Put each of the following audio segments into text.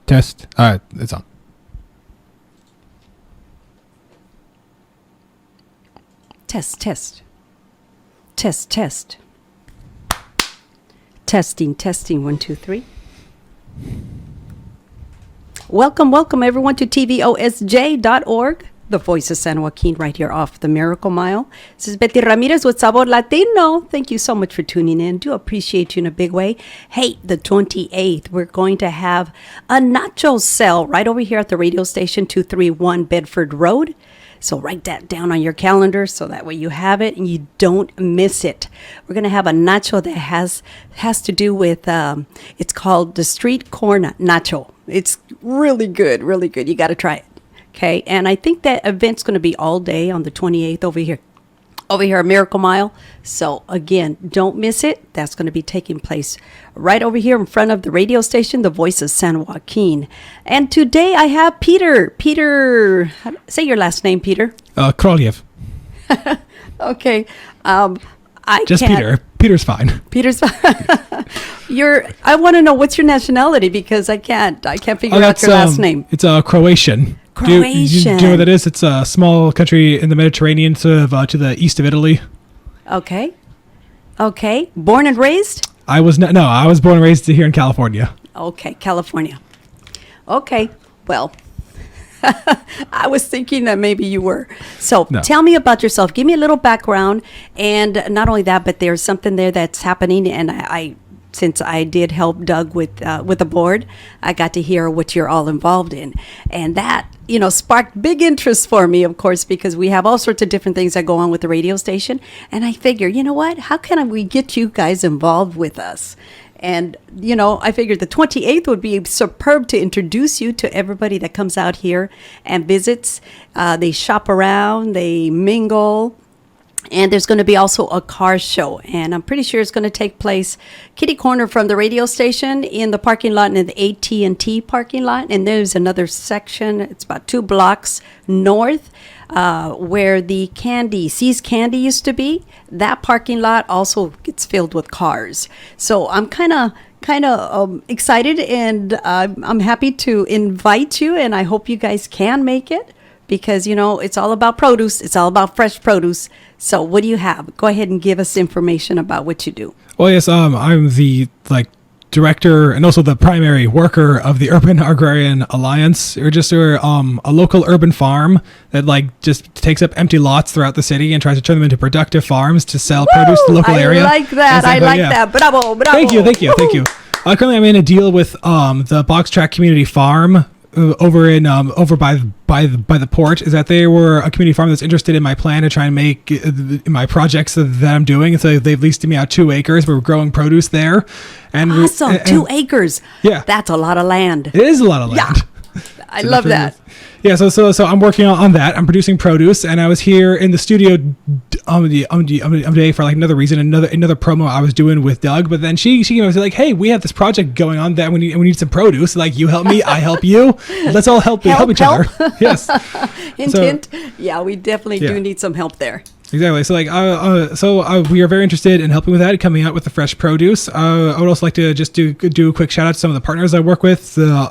Test. All right, it's on. Test, test. Test, test. Testing, 1, 2, 3. Welcome everyone to tvosj.org, the voice of San Joaquin, right here off the Miracle Mile. This is Betty Ramirez with Sabor Latino. Thank you so much for tuning in. Do appreciate you in a big way. Hey, the 28th, we're going to have a nacho sale right over here at the radio station, 231 Bedford Road. So write that down on your calendar so that way you have it and you don't miss it. We're going to have a nacho that has to do with, it's called the street corn nacho. It's really good, really good. You got to try it. Okay. And I think that event's going to be all day on the 28th over here at Miracle Mile. So again, don't miss it. That's going to be taking place right over here in front of the radio station, the voice of San Joaquin. And today I have Peter, say your last name, Peter. Kraljev. Okay. Peter. Peter's fine. Peter's fine. I want to know what's your nationality because I can't figure out your last name. It's Croatian. Croatian. Do you know what that is? It's a small country in the Mediterranean, sort of to the east of Italy. Okay. Born and raised? I was born and raised here in California. Okay, California. Okay, well, I was thinking that maybe you were. So Tell me about yourself. Give me a little background. And not only that, but there's something there that's happening. And I since I did help Doug with the board, I got to hear what you're all involved in. And that, sparked big interest for me, of course, because we have all sorts of different things that go on with the radio station. And I figure, you know what? How can we get you guys involved with us? And, I figured the 28th would be superb to introduce you to everybody that comes out here and visits. They shop around, they mingle. And there's going to be also a car show. And I'm pretty sure it's going to take place kitty corner from the radio station in the parking lot, in the AT&T parking lot. And there's another section, it's about 2 blocks north, where the See's Candy used to be. That parking lot also gets filled with cars. So I'm kind of excited, and I'm happy to invite you, and I hope you guys can make it. Because, it's all about produce. It's all about fresh produce. So what do you have? Go ahead and give us information about what you do. Well, yes, I'm the director and also the primary worker of the Urban Agrarian Alliance. We're a local urban farm that just takes up empty lots throughout the city and tries to turn them into productive farms to sell produce to the local area. I like that. Exactly, I like that. Bravo. Thank you. Currently, I'm in a deal with the Box Track Community Farm over by the port. Is that they were a community farm that's interested in my plan to try and make my projects that I'm doing, and so they've leased me out 2 acres. We're growing produce there, and awesome. 2 acres. Yeah, that's a lot of land. It is a lot of land. Yeah. I love that. Yeah, so I'm working on that. I'm producing produce, and I was here in the studio today for another reason, another promo I was doing with Doug. But then she was like, "Hey, we have this project going on that we need some produce. You help me, I help you. Let's all help each other." Yes. Hint. Yeah, we definitely do need some help there. Exactly. So we are very interested in helping with that, coming out with the fresh produce. I would also like to just do a quick shout out to some of the partners I work with, to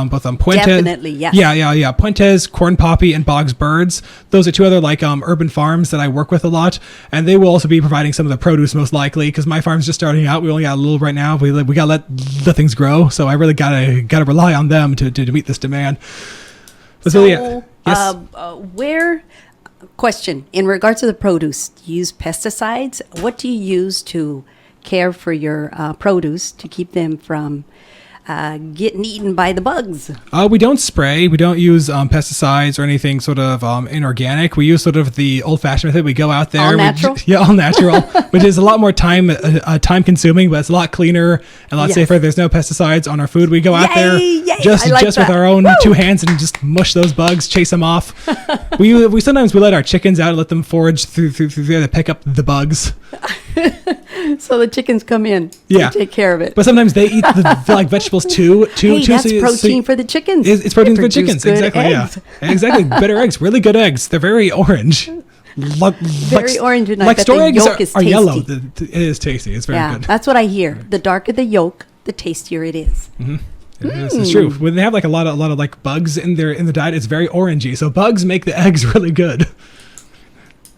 both Puentes. Definitely, yes. Yeah. Puentes, Corn Poppy, and Boggs Birds. Those are 2 other urban farms that I work with a lot, and they will also be providing some of the produce most likely because my farm's just starting out. We only got a little right now. We gotta let things grow. So I really gotta rely on them to meet this demand. Where? Question, in regards to the produce, do you use pesticides? What do you use to care for your produce to keep them from getting eaten by the bugs? We don't spray. We don't use pesticides or anything sort of inorganic. We use sort of the old-fashioned method. We go out there. All natural? All natural, which is a lot more time-consuming, but it's a lot cleaner and a lot safer. There's no pesticides on our food. We go out there just with our own 2 hands and just mush those bugs, chase them off. we sometimes let our chickens out and let them forage through there to pick up the bugs. So the chickens come in. Yeah. Take care of it. But sometimes they eat the vegetables too. That's protein for the chickens. It's protein for the chickens. Exactly. Eggs. Yeah. Exactly. Better eggs. Really good eggs. They're very orange. Very orange, and I bet store the eggs yolk is are tasty. yellow. It is tasty. It's very good. That's what I hear. The darker the yolk, the tastier it is. Mm-hmm. It's true. When they have like a lot of like bugs in the diet, it's very orangey. So bugs make the eggs really good.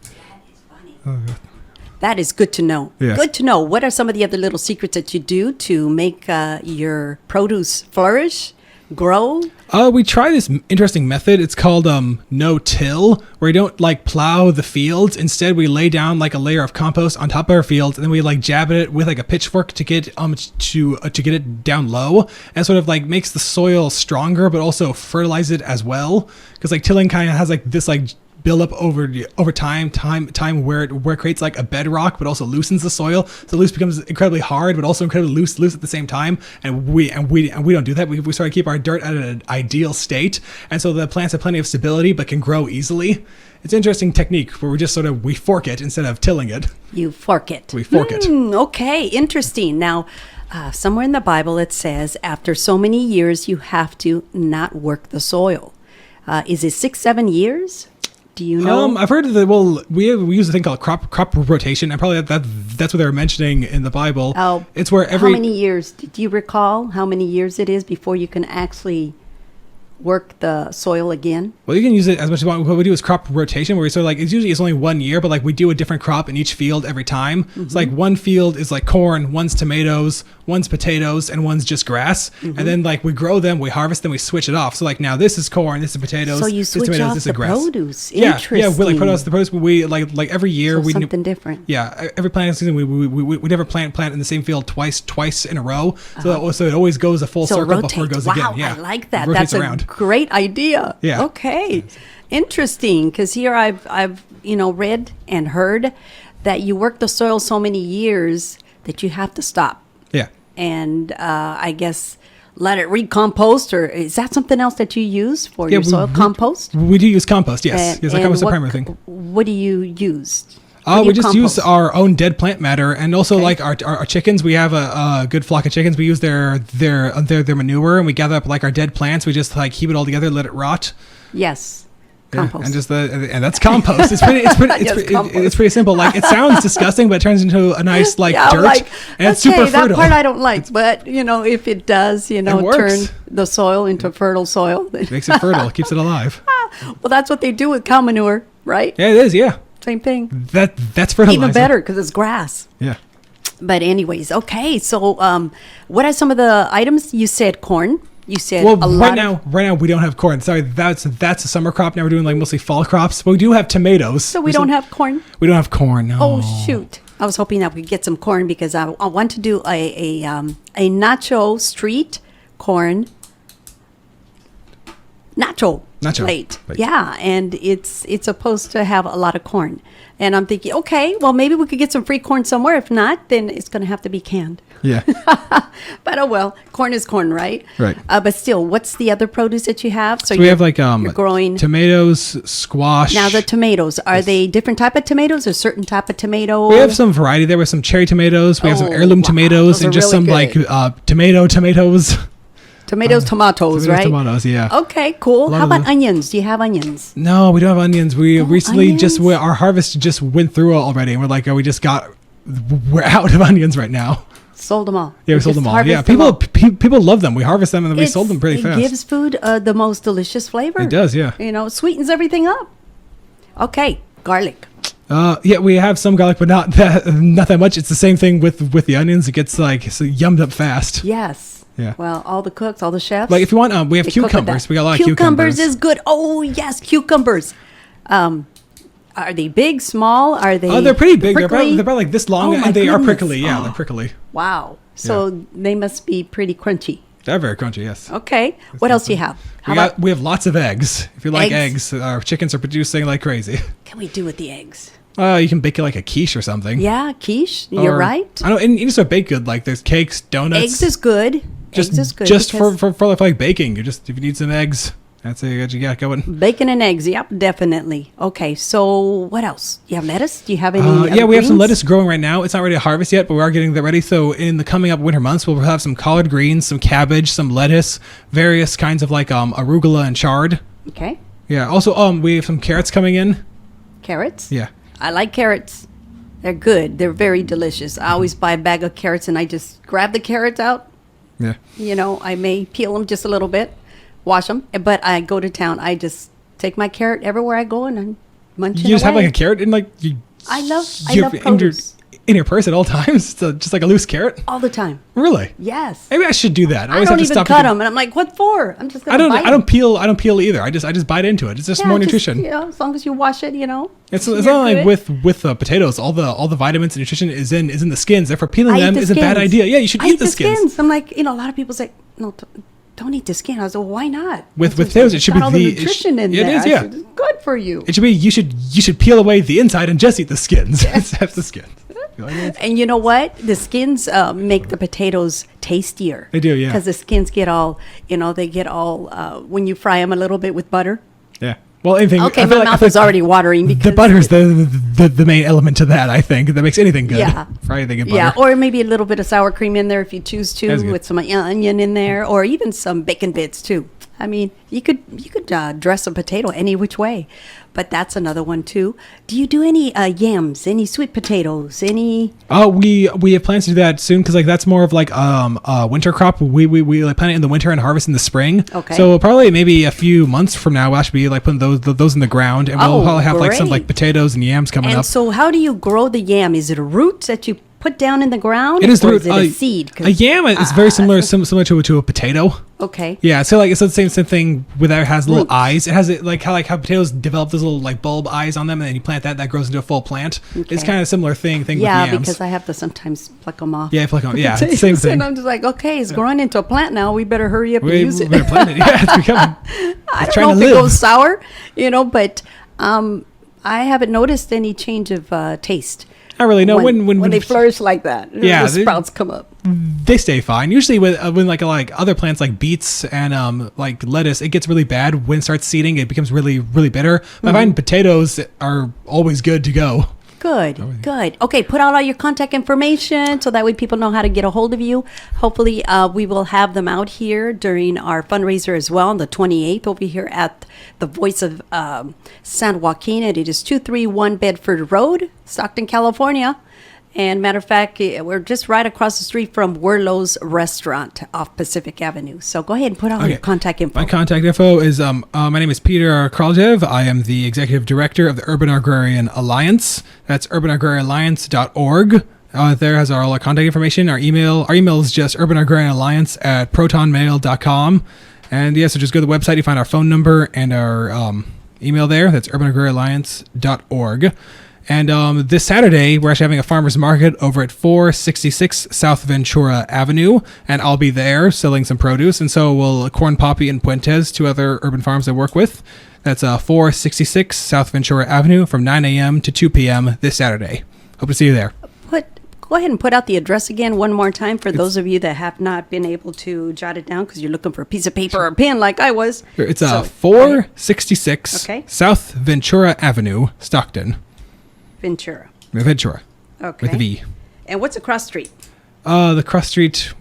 That is funny. That is good to know. Yeah. Good to know. What are some of the other little secrets that you do to make your produce flourish, grow? We try this interesting method. It's called no-till, where we don't like plow the fields. Instead, we lay down like a layer of compost on top of our fields, and then we like jab at it with like a pitchfork to get to get it down low, and sort of like makes the soil stronger, but also fertilize it as well. Because like tilling kind of has like this like build up over time where it creates like a bedrock, but also loosens the soil. So loose becomes incredibly hard, but also incredibly loose at the same time. And we don't do that. We sort of keep our dirt at an ideal state, and so the plants have plenty of stability, but can grow easily. It's an interesting technique where we fork it instead of tilling it. You fork it. We fork it. Okay, interesting. Now, somewhere in the Bible it says after so many years you have to not work the soil. Is it 6-7 years? Do you know? I've heard that. Well, we use a thing called crop rotation, and probably that's what they were mentioning in the Bible. Oh, it's where how many years? Do you recall how many years it is before you can actually work the soil again? Well, you can use it as much as you want. What we do is crop rotation, where we sort of like it's only 1 year, but like we do a different crop in each field every time. Mm-hmm. It's like one field is like corn, one's tomatoes, one's potatoes, and one's just grass. Mm-hmm. And then like we grow them, we harvest them, we switch it off. So like now this is corn, this is potatoes, so you this switch is tomatoes, off this the is grass. Produce. Yeah, Interesting. yeah, we like produce the produce. But we like every year so we something different. Yeah, every planting season we never plant in the same field twice in a row. So it always goes a full circle before it goes again. Yeah, I like that. That's a great idea. Yeah. Okay. Interesting. Because here I've read and heard that you work the soil so many years that you have to stop. Yeah. And I guess let it recompost, or is that something else that you use for your soil? Compost? We do use compost. Yes. Yes, compost is the primary thing. What do you use? We just use our own dead plant matter, and also like our chickens. We have a good flock of chickens. We use their manure, and we gather up like our dead plants. We just like heap it all together, let it rot. Yes, compost. Yeah, and that's compost. It's pretty simple. Like it sounds disgusting, but it turns into a nice dirt, and it's super fertile. That part I don't like, but if it does, turn the soil into fertile soil, it makes it fertile, keeps it alive. Well, that's what they do with cow manure, right? Yeah, it is. Yeah. Same thing. That's fertilizer. Even better because it's grass. Yeah. But anyways, okay. So, what are some of the items? You said corn. You said right now we don't have corn. Sorry, that's a summer crop. Now we're doing like mostly fall crops. But we do have tomatoes. So we don't have corn. We don't have corn. No. Oh shoot! I was hoping that we could get some corn because I want to do a nacho street corn. Nacho plate. Yeah, and it's supposed to have a lot of corn. And I'm thinking, okay, well, maybe we could get some free corn somewhere. If not, then it's going to have to be canned. Yeah. But oh well, corn is corn, right? Right. But still, what's the other produce that you have? So we have like you're growing tomatoes, squash. Now the tomatoes, are they different type of tomatoes or certain type of tomato? We have some variety there with some cherry tomatoes. We have some heirloom tomatoes and just really some like tomatoes. Tomatoes, right? Tomatoes, yeah. Okay, cool. How about onions? Do you have onions? No, we don't have onions. We recently our harvest just went through already, and we're like, we're out of onions right now. Sold them all. Yeah, we sold them all. Yeah, people love them. We harvest them and then we sold them pretty fast. It gives food the most delicious flavor. It does, yeah. Sweetens everything up. Okay, garlic. Yeah, we have some garlic, but not that much. It's the same thing with the onions. It gets yummed up fast. Yes. Yeah. Well, all the cooks, all the chefs. Like if you want, we have cucumbers. We got a lot of cucumbers. Cucumbers is good. Oh yes, cucumbers. Are they big, small? Are they? Oh, they're pretty big. They're about like this long, and they are prickly. Yeah, they're prickly. Wow. So they must be pretty crunchy. They're very crunchy. Yes. Okay. What else do you have? We have lots of eggs. If you like eggs, our chickens are producing like crazy. What can we do with the eggs? You can bake it like a quiche or something. Yeah, quiche. You're right. I know, and you just bake good. Like there's cakes, donuts. Eggs is good. Just for like baking. If you need some eggs, that's it. You got going. Bacon and eggs. Yep, definitely. Okay. So what else? You have lettuce? Do you have any? Yeah, we have some lettuce growing right now. It's not ready to harvest yet, but we are getting that ready. So in the coming up winter months, we'll have some collard greens, some cabbage, some lettuce, various kinds of like arugula and chard. Okay. Yeah. Also, we have some carrots coming in. Carrots? Yeah. I like carrots. They're good. They're very delicious. I always buy a bag of carrots and I just grab the carrots out, Yeah. You know, I may peel them just a little bit, wash them, but I go to town. I just take my carrot everywhere I go and I'm munching You just have away. like a carrot in like you. I love in produce. in your purse at all times, so just like a loose carrot. All the time. Really? Yes. Maybe I should do that. I always don't have to even stop cut eating- them, and I'm like, what for? I'm just gonna bite I don't peel. I don't peel either. I just bite into it. It's just more nutrition. You know, as long as you wash it, you know. It's you're not like good. with potatoes. All the vitamins and nutrition is in the skins. Therefore, peeling I eat them the is a bad skins. idea. Yeah, you should I eat the skins. I'm like, you know, a lot of people say, no, don't eat the skin. I was like, well, why not? With It's potatoes, it should be got all the nutrition in yeah, there. it is. Yeah, It's good for you. it should be. You should peel away the inside and just eat the skins. Have the skins. And you know what? The skins make the potatoes tastier. They do, yeah. Because the skins get all, you know, they get all, when you fry them a little bit with butter. Yeah. Well, anything. Okay, I feel my like- I mouth feel is like already watering because the butter is the main element to that. I think that makes anything good. Yeah. Fry anything in butter. Yeah, or maybe a little bit of sour cream in there if you choose to, That's good. with some onion in there, or even some bacon bits too. I mean, you could dress a potato any which way, but that's another one too. Do you do any yams, any sweet potatoes, any? Oh, we have plans to do that soon because like that's more of like winter crop. We like plant it in the winter and harvest in the spring. Okay. So probably maybe a few months from now we'll actually be like putting those in the ground, and we'll Oh, probably have like some great. like potatoes and yams coming And up. so, how do you grow the yam? Is it a root that you put down in the ground? It is the or root. is it a seed? 'Cause- A yam is very similar to a potato. Okay. Yeah, so like it's the same thing with that. It has little Roots. eyes. It has it like how potatoes develop those little like bulb eyes on them, and then you plant that grows into a full plant. It's Okay. kind of a similar thing Yeah, with yams. because I have to sometimes pluck them off. Yeah, pluck 'em- yeah, Potatoes, same thing. And I'm just like, okay, it's growing into a plant now. We better hurry up and we use it. better plant it. Yeah, it's becoming. I It's don't trying know to if it live. goes sour, you know, but I haven't noticed any change of taste. I really know when they flourish like that. Yeah, the sprouts come up. they stay fine. Usually when like other plants like beets and like lettuce, it gets really bad when it starts seeding. It becomes really bitter. But I find potatoes are always good to go. Good, good. Okay, put out all your contact information so that way people know how to get a hold of you. Hopefully, we will have them out here during our fundraiser as well on the 28th over here at the Voice of San Joaquin. And it is 231 Bedford Road, Stockton, California. And matter of fact, we're just right across the street from Werlo's Restaurant off Pacific Avenue. So go ahead and put out your contact info. My contact info is my name is Peter Kraljev. I am the executive director of the Urban Agrarian Alliance. That's urbanagrarianalliance.org. There has all our contact information. Our email is just urbanagrarianalliance@protonmail.com. And yeah, so just go to the website. You find our phone number and our email there. That's urbanagrarianalliance.org. And this Saturday, we're actually having a farmer's market over at 466 South Ventura Avenue, and I'll be there selling some produce. And so will Corn Poppy and Puentes, two other urban farms I work with. That's 466 South Ventura Avenue from 9 a.m. to 2 p.m. this Saturday. Hope to see you there. Go ahead and put out the address again one more time for those of you that have not been able to jot it down because you're looking for a piece of paper or a pen like I was. It's So, 466 Okay. South Ventura Avenue, Stockton. Ventura. Ventura. Okay. With a V. And what's across the street? The cross street,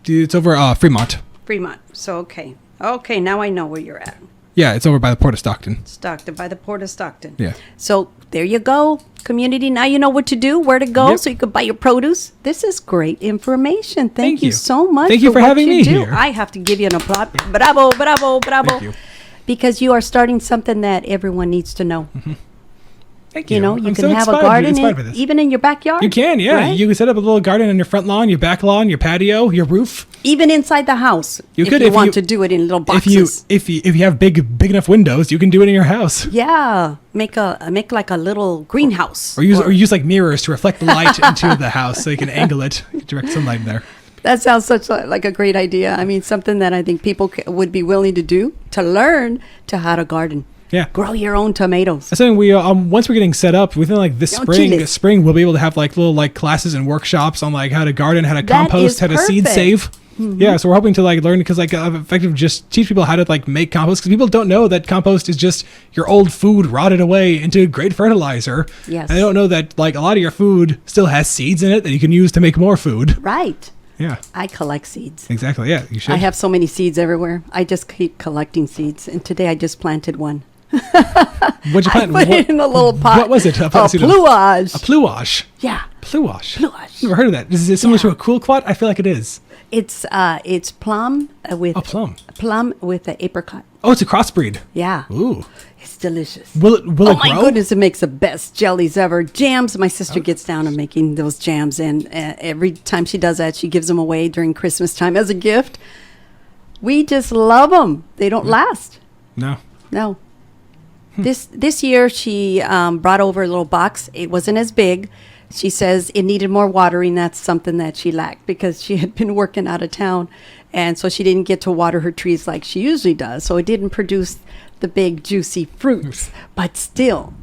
it's over Fremont. Fremont. So, okay. Okay, now I know where you're at. Yeah, it's over by the Port of Stockton. Stockton, by the Port of Stockton. Yeah. So, there you go, community. Now you know what to do, where to go, Yep. so you can buy your produce. This is great information. Thank you you. so much. Thank you for what having me do. here. I have to give you an applause. Bravo, bravo, bravo. Thank you. Because you are starting something that everyone needs to know. Thank you. You know, you I'm can so have a inspired garden by this. even in your backyard. You can, yeah. right? You can set up a little garden on your front lawn, your back lawn, your patio, your roof. Even inside the house. You if could you if want you- to do it in little If boxes. you have big enough windows, you can do it in your house. Yeah, make like a little greenhouse. Or use like mirrors to reflect the light into the house so you can angle it, direct sunlight in there. That sounds like a great idea. I mean, something that I think people would be willing to do to learn to how to garden. Yeah. Grow your own tomatoes. That's something we once we're getting set up within like this chiles. spring we'll be able to have like little like classes and workshops on like how to garden, how to compost, is how to seed perfect. save. Yeah, so we're hoping to like learn because like effective just teach people how to like make compost because people don't know that compost is just your old food rotted away into great fertilizer. Yes. And they don't know that like a lot of your food still has seeds in it that you can use to make more food. Right. Yeah. I collect seeds. Exactly. Yeah, you should. I have so many seeds everywhere. I just keep collecting seeds. And today I just planted one. What'd you plant? I put it in a little pot. What was it? A pluage. A pluage. Yeah. Blue wash. Blue wash. Never heard of that. Is it similar Yeah. to a cool quat? I feel like it is. It's plum with Plum. with an apricot. Oh, it's a crossbreed. Yeah. Ooh. It's delicious. Will it Oh my grow? goodness, it makes the best jellies ever. Jams, my sister gets down on making those jams, and every time she does that, she gives them away during Christmas time as a gift. We just love them. They don't last. No. No. This year, she brought over a little box. It wasn't as big. She says it needed more watering. That's something that she lacked because she had been working out of town, and so she didn't get to water her trees like she usually does. So it didn't produce the big juicy fruits, but still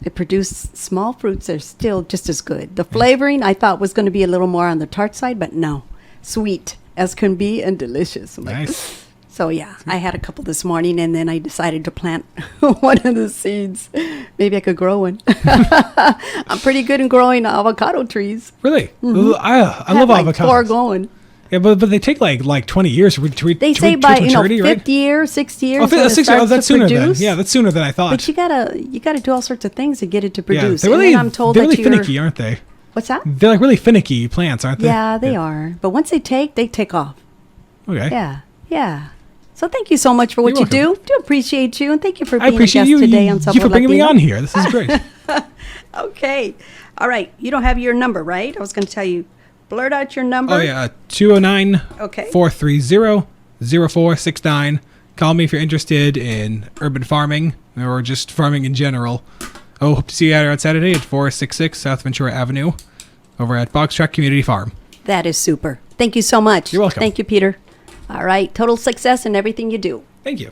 it produced small fruits that are still just as good. The flavoring I thought was going to be a little more on the tart side, but no, sweet as can be and delicious. I'm like, Nice. so yeah, I had a couple this morning, and then I decided to plant one of the seeds. Maybe I could grow one. I'm pretty good in growing avocado trees. Really? Mm-hmm. I love like avocados. 4 going. Yeah, but they take like 20 years to reach They say reach by maturity, 50 right? years, 60 years. Oh, when it 60, starts that's to sooner than. produce. Yeah, that's sooner than I thought. But you gotta do all sorts of things to get it to Yeah, produce. they're And really, then I'm told they're that really you're, finicky, aren't they? what's that? They're like really finicky plants, aren't they? Yeah, they are. But once they take off. Okay. Yeah. So thank you so much for what You're you do. Do appreciate you, and thank you for I being a appreciate guest you, today on Sabor you for bringing me Latino. on here. This is great. Okay. All right. You don't have your number, right? I was going to tell you. Blurt out your number. Oh, yeah. 209 Okay. 430 0469. Call me if you're interested in urban farming or just farming in general. Oh, hope to see you out here on Saturday at 466 South Ventura Avenue over at Foxtrot Community Farm. That is super. Thank you so much. You're welcome. Thank you, Peter. All right. Total success in everything you do. Thank you.